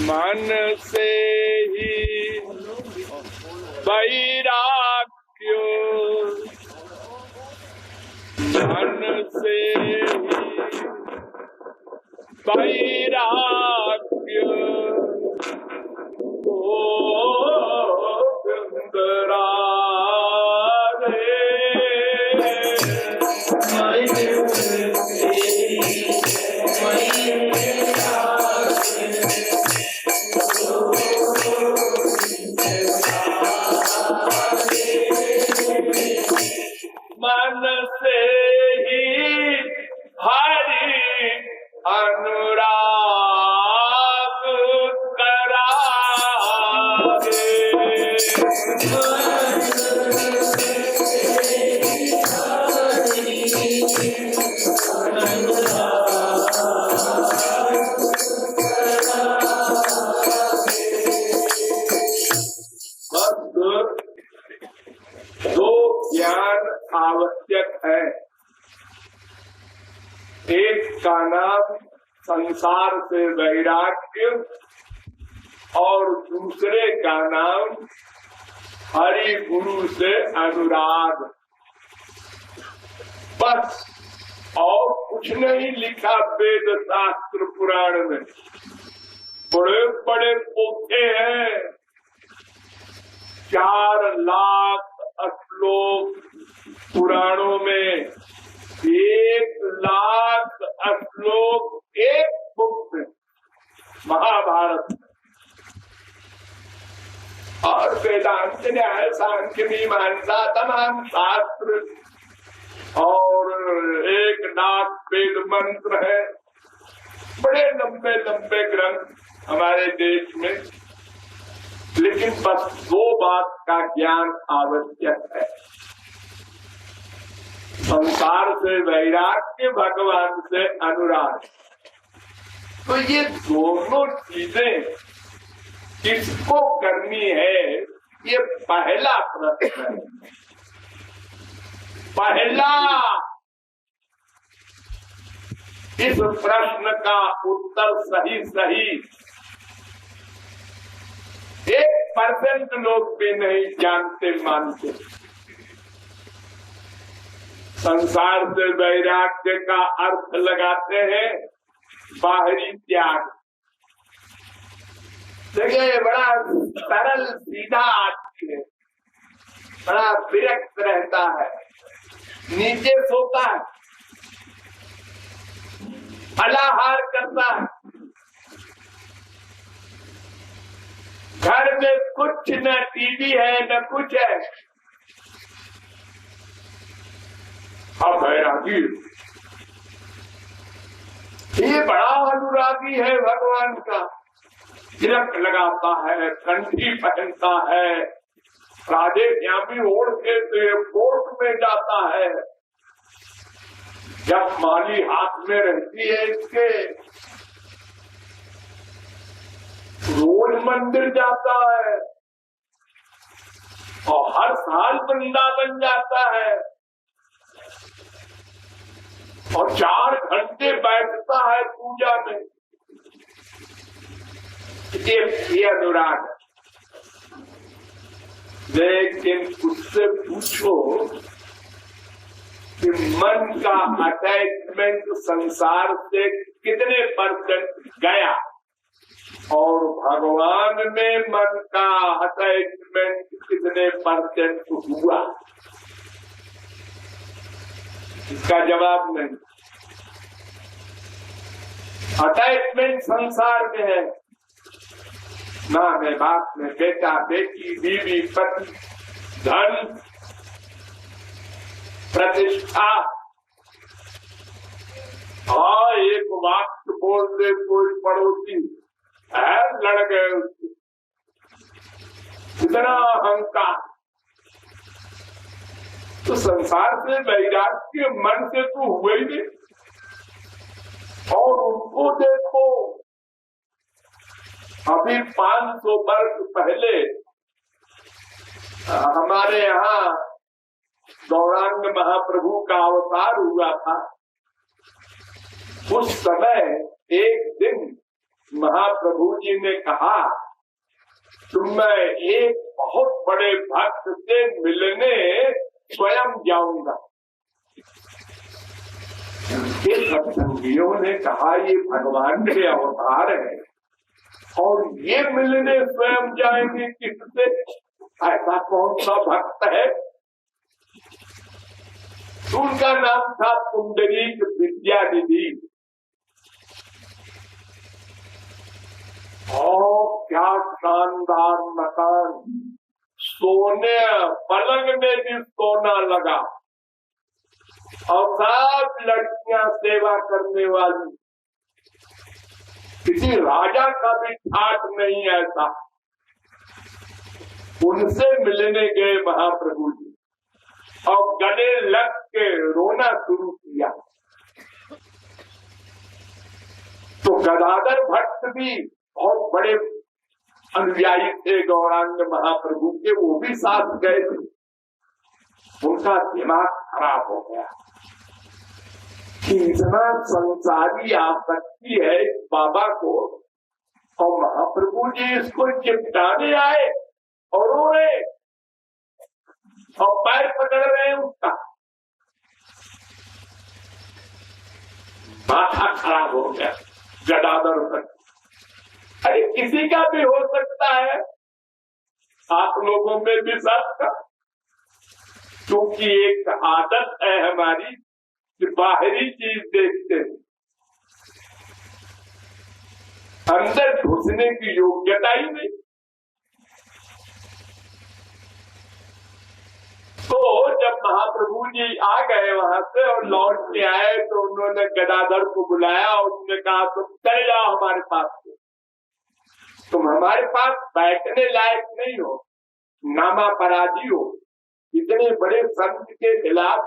मन से ही वैराग्य, मन से ही वैराग्य मन से ही हरि अनुराग करारे। दो ज्ञान आवश्यक है। एक का नाम संसार से वैराग्य और दूसरे का नाम हरि गुरु से अनुराग। बस और कुछ नहीं लिखा वेद शास्त्र पुराण में। बड़े बड़े पोथे हैं, 4 लाख श्लोक पुराणों में, 1 लाख श्लोक एक बुक में, महाभारत में। और वेदांत न्याय सांख्य मीमांसा तमाम शास्त्र और 1 लाख वेद मंत्र है। बड़े लंबे लंबे ग्रंथ हमारे देश में। लेकिन बस 2 बात का ज्ञान आवश्यक है। संसार से वैराग्य, भगवान से अनुराग। तो ये दोनों चीजें किसको करनी है, ये पहला प्रश्न है। पहला इस प्रश्न का उत्तर सही 1% लोग भी नहीं जानते मानते। संसार से वैराग्य का अर्थ लगाते हैं बाहरी त्याग। देखिए, बड़ा सरल सीधा आदमी है, बड़ा विरक्त रहता है, नीचे सोता है, फलाहार करता है, घर में कुछ न टीवी है न कुछ है। अब वैरागी ये बड़ा अनुरागी है भगवान का। तिलक लगाता है, कंठी पहनता है, राधे श्यामी ओढ़ के कोर्ट में जाता है। जब माली हाथ में रहती है इसके, रोज मंदिर जाता है और हर साल वृंदावन जाता है और 4 घंटे बैठता है पूजा में। ये अनुराग। लेकिन उससे पूछो कि मन का अटैचमेंट संसार से कितने % गया और भगवान में मन का अटैचमेंट कितने % हुआ? इसका जवाब नहीं। अटैचमेंट संसार में है, माँ में, बाप में, बेटा बेटी, बीवी पति, धन, प्रतिष्ठा। हाँ, एक वाक्य बोल दे कोई पड़ोसी है, लड़ गए उससे। इतना अहंकार। तो संसार से वैराग्य मन से तो हुए ही नहीं। और उनको देखो, अभी 500 वर्ष पहले हमारे यहाँ गौरांग महाप्रभु का अवतार हुआ था। उस समय एक दिन महाप्रभु जी ने कहा तुम मैं एक बहुत बड़े भक्त से मिलने स्वयं जाऊंगा। सत्संगियों ने कहा ये भगवान के अवतार है और ये मिलने स्वयं जाएंगे किससे? ऐसा कौन सा भक्त है? उनका नाम था पुंडरीक विद्यानिधि। और क्या शानदार मकान, सोने पलंग में भी सोना लगा और सब लड़कियां सेवा करने वाली, किसी राजा का भी ठाट नहीं ऐसा। उनसे मिलने गए महाप्रभु जी और गले लग के रोना शुरू किया। तो गदाधर भट्ट भी बहुत बड़े अनुयायी थे गौरांग महाप्रभु के, वो भी साथ गए थे। उनका दिमाग खराब हो गया कि इतना संसारी आसक्ति है इस बाबा को और महाप्रभु जी इसको चिपटाने आए और रो रहे और पैर पकड़ रहे हैं उसका। माथा खराब हो गया गदाधर भट्ट। अरे किसी का भी हो सकता है, आप लोगों में भी सबका, क्योंकि एक आदत है हमारी कि बाहरी चीज देखते हैं, अंदर घुसने की योग्यता ही नहीं। तो जब महाप्रभु जी आ गए वहां से और लौट के आए तो उन्होंने गदाधर को बुलाया और उन्होंने कहा तुम चले जाओ हमारे पास से, तुम हमारे पास बैठने लायक नहीं हो, नामापराधी हो। इतने बड़े संत के खिलाफ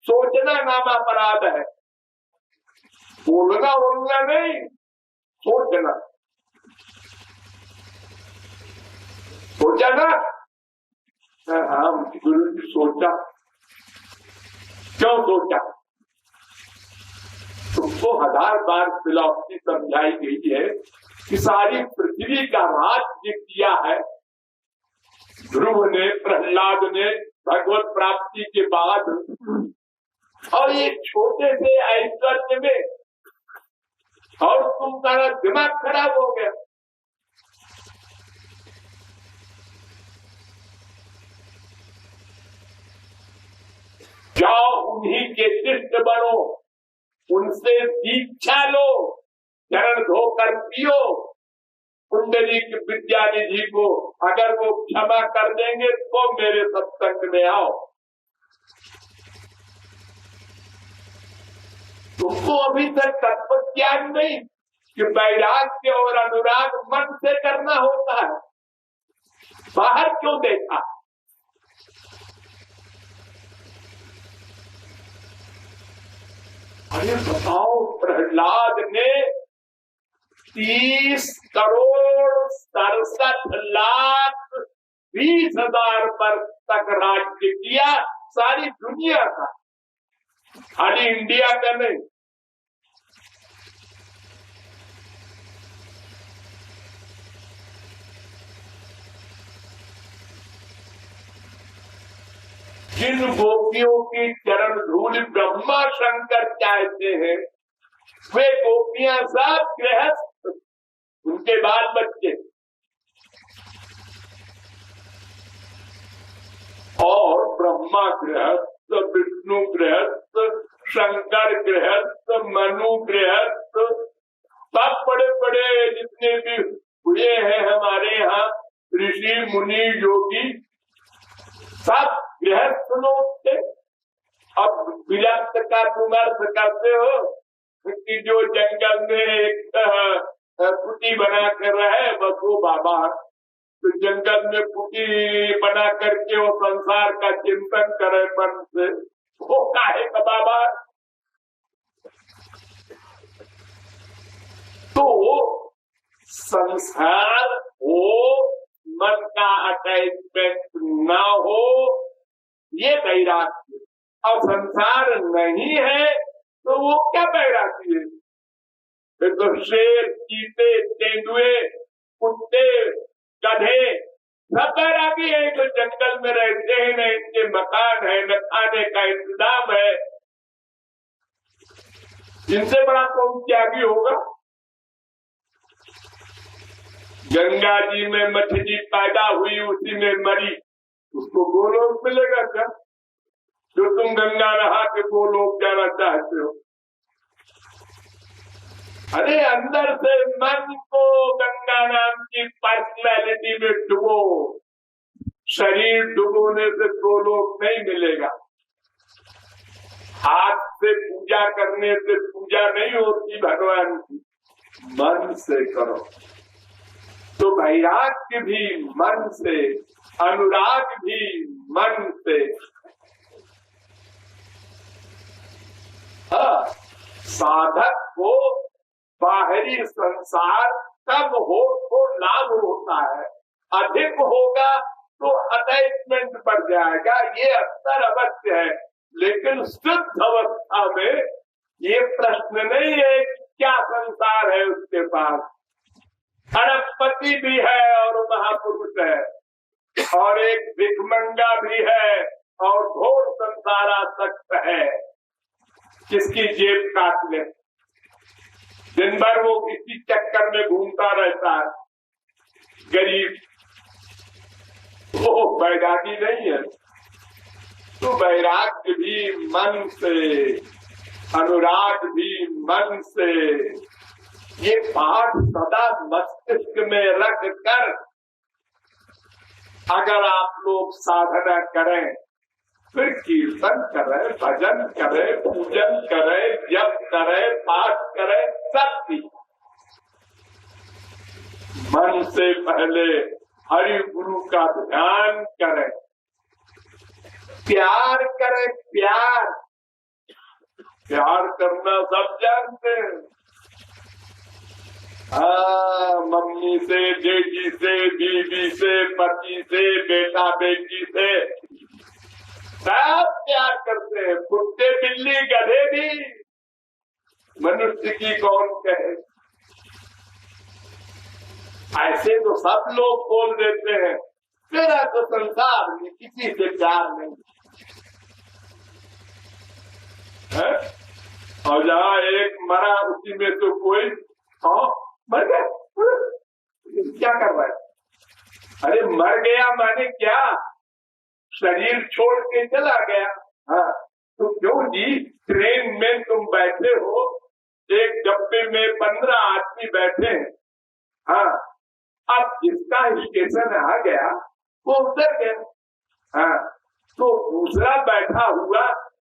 सोचना नामापराध है, बोलना बोलना नहीं, सोचना। सोचा ना? हाँ गुरु जी सोचा। क्यों सोचा? तुमको 1000 बार फिलॉसफी समझाई गई है कि सारी पृथ्वी का राज्य किया है ध्रुव ने, प्रहलाद ने भगवत प्राप्ति के बाद, और ये छोटे से ऐश्वर्य में, और तुम्हारा दिमाग खराब हो गया। जाओ उन्हीं के शिष्य बनो, उनसे दीक्षा लो, चरण धोकर पियो। पुंडरीक विद्यानिधि को अगर वो क्षमा कर देंगे तो मेरे सत्संग में आओ। तुमको अभी तक तत्व ज्ञान नहीं कि वैराग्य और अनुराग मन से करना होता है, बाहर क्यों देखा? अरे बताओ, प्रहलाद ने 30 करोड़ 67 लाख 20,000 वर्ष तक राज्य किया, सारी दुनिया का, खाली इंडिया का नहीं। जिन गोपियों की चरण धूल ब्रह्मा शंकर चाहते हैं, वे गोपियां सब गृहस्थ, उनके बाल बच्चे, और ब्रह्मा गृहस्थ, विष्णु गृहस्थ, शंकर गृहस्थ, मनु गृहस्थ, सब बड़े बड़े जितने भी हुए हैं हमारे यहाँ ऋषि मुनि योगी, सब गृहस्थ लोग थे। अब विलास का तुम अर्थ करते हो कि जो जंगल में एक कुटी बना कर रहे बस वो बाबा, तो जंगल में कुटी बना करके वो संसार का चिंतन करे मन से, वो काहे का बाबा? तो संसार हो, मन का अटैचमेंट ना हो, ये वैराग्य। और संसार नहीं है तो वो क्या वैराग्य है? फिर तो शेर, चीते, तेंदुए, कुत्ते, गधे सब बैरागी है, जो जंगल में रहते हैं, न इनके मकान है, न खाने का इंतजाम है। इनसे बड़ा कौन त्यागी होगा? गंगा जी में मछली पैदा हुई, उसी में मरी, उसको गोलोक मिलेगा क्या? जो तुम गंगा नहा के गोलोक जाना चाहते हो। अरे अंदर से मन को गंगा नाम की पर्सनैलिटी में डुबो। शरीर डुबोने से गोलोक नहीं मिलेगा। हाथ से पूजा करने से पूजा नहीं होती भगवान की, मन से करो। तो वैराग्य भी मन से, अनुराग भी मन से। साधक को बाहरी संसार कम हो तो लाभ होता है, अधिक होगा तो अटैचमेंट बढ़ जाएगा, ये अंतर अवश्य है। लेकिन शुद्ध अवस्था में ये प्रश्न नहीं है कि क्या संसार है उसके पास। अरबपति भी है और महापुरुष है, और एक भिखमंगा भी है, और घोर संसारासक्त है, किसकी जेब काट ले। दिन भर वो किसी चक्कर में घूमता रहता है, गरीब। वो वैरागी नहीं है। तो वैराग्य भी मन से, अनुराग भी मन से। ये बात सदा मस्तिष्क में रख कर अगर आप लोग साधना करें, फिर कीर्तन करें, भजन करें, पूजन करें, जप करें, पाठ करें, सब भी मन से पहले हरि गुरु का ध्यान करें, प्यार करें। प्यार करना सब जानते हैं। मम्मी से, बेटी से, बीवी से, पति से, बेटा बेटी से सब प्यार करते हैं। कुत्ते, बिल्ली, गधे भी। मनुष्य की कौन कहे? ऐसे तो सब लोग बोल देते हैं, मेरा तो संसार में किसी से प्यार नहीं है। और जहाँ एक मरा उसी में तो कोई मर गया, क्या कर रहा है? अरे मर गया माने क्या? शरीर छोड़ के चला गया। हाँ, तो क्यों जी? ट्रेन में तुम बैठे हो, एक डब्बे में 15 आदमी बैठे हैं। हाँ, अब जिसका स्टेशन आ गया वो उतर गया। हाँ, तो दूसरा बैठा हुआ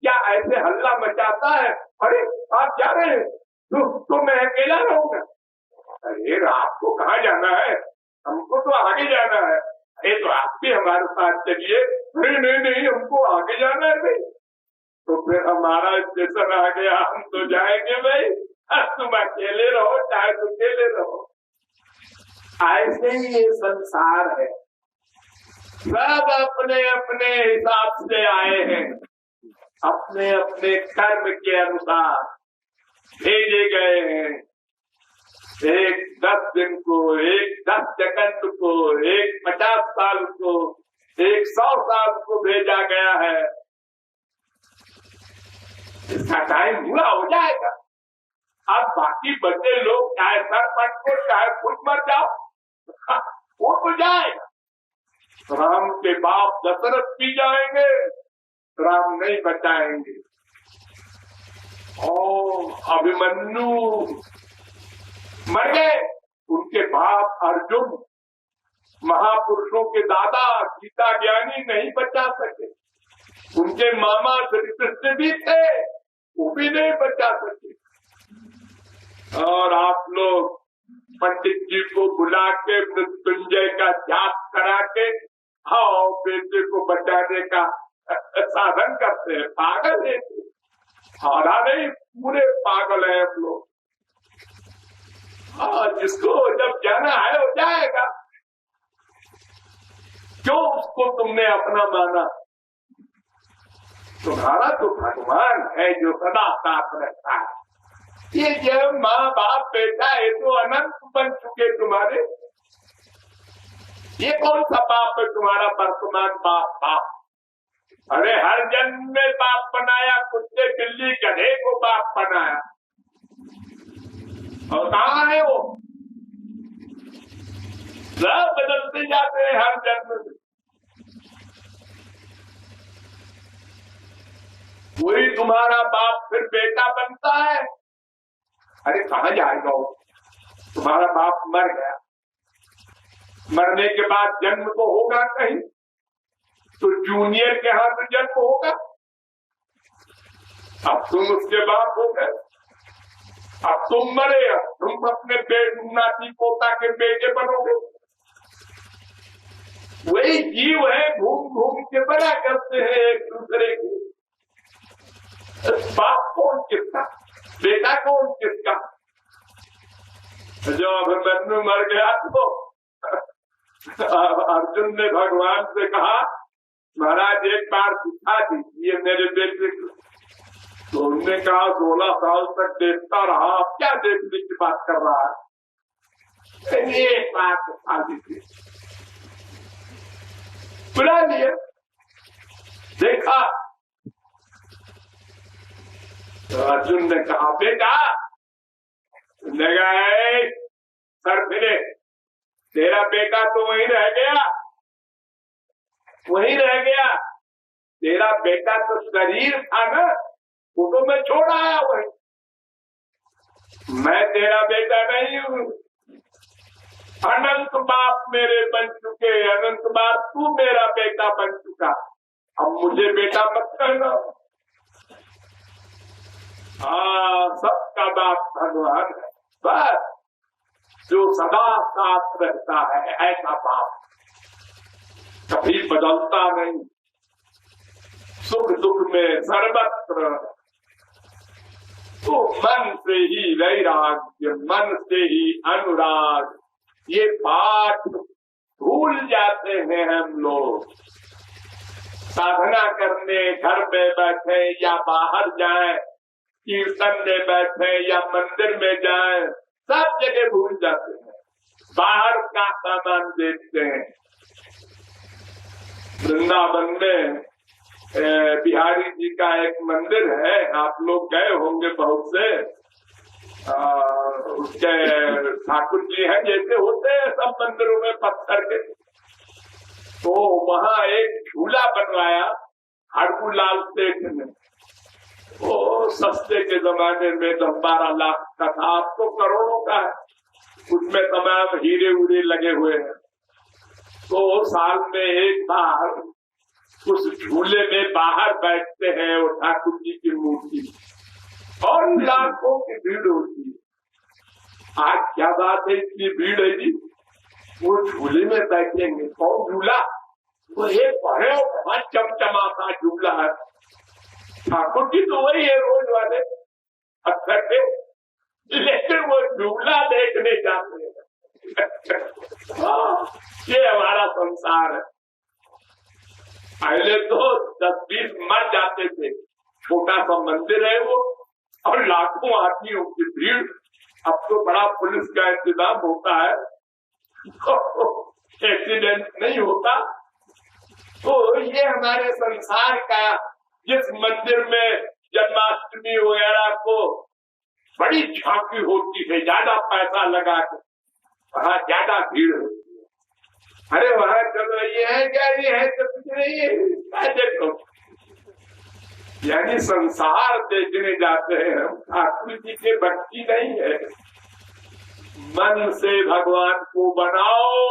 क्या ऐसे हल्ला मचाता है? अरे आप जा रहे हैं तो मैं अकेला रहूंगा। अरे आपको कहाँ जाना है? हमको तो आगे जाना है। अरे तो आप भी हमारे साथ चलिए। नहीं, हमको आगे जाना है भाई। तो फिर हमारा स्टेशन आ गया, हम तो जाएंगे भाई। तुम अकेले रहो चाहे तुम अकेले रहो। ऐसे ही ये संसार है, सब अपने अपने हिसाब से आए हैं, अपने अपने कर्म के अनुसार भेजे गए हैं। एक 10 दिन को, एक 10 सेकंड को, एक 50 साल को, एक 100 साल को भेजा गया है। इसका टाइम पूरा हो जाएगा। अब बाकी बच्चे लोग चाहे सर पट को, चाहे खुद मर जाओ, वो तो जाएगा। राम के बाप दशरथ भी जाएंगे, राम नहीं बचाएंगे। अभिमन्यु मर गए, उनके बाप अर्जुन महापुरुषों के दादा गीता ज्ञानी नहीं बचा सके। उनके मामा श्री कृष्ण भी थे, वो भी नहीं बचा सके। और आप लोग पंडित जी को बुला के मृत्युंजय का जाप करा के बेटे को बचाने का साधन करते हैं। पागल है, सारा नहीं, पूरे पागल है हम लोग। जिसको जब जाना है वो जाएगा। क्यों उसको तुमने अपना माना? तुम्हारा तो भगवान है जो सदा साथ रहता है। ये जब माँ बाप बेटा है तो अनंत बन चुके तुम्हारे, ये कौन सा बाप है तुम्हारा वर्तमान बाप? बाप अरे हर जन्म में बाप बनाया, कुत्ते बिल्ली गधे को बाप बनाया, और कहाँ है वो? सब बदलते जाते हैं हर जन्म में। कोई तुम्हारा बाप फिर बेटा बनता है? अरे कहाँ जाएगा वो? तुम्हारा बाप मर गया, मरने के बाद जन्म तो होगा कहीं, तो जूनियर के हाथ में जन्म होगा। अब तुम उसके बाप हो गए, अब तुम मरे, अब तुम अपने नाती पोता के बेटे बनोगे। वही जीव है, घूम घूम के बड़ा करते हैं एक दूसरे को। बाप कौन किसका, बेटा कौन किसका? जो अभिमन्यु मर गया तो अर्जुन ने भगवान से कहा, महाराज एक बार सिखा दीजिए मेरे बेटे को। तो उन्होंने कहा 16 साल तक देखता रहा, अब क्या देखने की बात कर रहा है, एक बार सिखा दीजिए। बुला लिया, देखा तो अर्जुन ने कहा बेटा, सर फिरे, तेरा बेटा तो वहीं रह गया, वहीं रह गया। तेरा बेटा तो शरीर था ना, वो तो मैं छोड़ आया वहीं। मैं तेरा बेटा नहीं हूँ। अनंत बाप मेरे बन चुके, अनंत बार तू मेरा बेटा बन चुका, अब मुझे बेटा मत कहना। सबका बाप भगवान है, बस जो सदा साथ रहता है ऐसा बाप, कभी बदलता नहीं, सुख दुख में सर्वत्र। तो मन से ही वैराग्य, मन से ही अनुराग, ये पाठ भूल जाते हैं हम लोग। साधना करने घर में बैठे या बाहर जाएं, कीर्तन में बैठे या मंदिर में जाएं, सब जगह भूल जाते हैं, बाहर का सामान देखते हैं। वृंदावन में बिहारी जी का एक मंदिर है, आप लोग गए होंगे बहुत से। उसके ठाकुर जी हैं, जैसे होते हैं सब मंदिरों में पत्थर के, तो वहाँ एक झूला बनवाया हड़कू लाल सेठ ने। वो सस्ते के जमाने में 10-12 लाख का था, अब तो करोड़ों का है, उसमें तमाम हीरे उरे लगे हुए हैं। तो साल में एक बार उस झूले में बाहर बैठते हैं वो ठाकुर जी की मूर्ति, और लाखों की भीड़ होती है। आज क्या बात है, इतनी भीड़ है जी, वो झूले में बैठेंगे। कौन झूला? वो एक बड़ा चमचमाता झूला है, ठाकुर जी तो वही है रोज वाले अक्सर के, लेकिन वो झूला देखने जाते हैं। ये हमारा संसार है। पहले तो 10-20 मर जाते थे, छोटा सा मंदिर है वो, और लाखों आदमियों की भीड़। अब तो बड़ा पुलिस का इंतजाम होता है, एक्सीडेंट नहीं होता। तो ये हमारे संसार का, जिस मंदिर में जन्माष्टमी वगैरह को बड़ी झांकी होती है, ज्यादा पैसा लगा के, वहाँ ज्यादा भीड़ होती है। अरे वहाँ चलो, ये है क्या, ये है तो कुछ नहीं है, देखो। यानी संसार देखने जाते हैं हम, ठाकुर जी के भक्ति नहीं है। मन से भगवान को बनाओ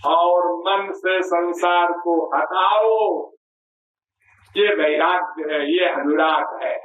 और मन से संसार को हटाओ, ये वैराग्य है, ये अनुराग है।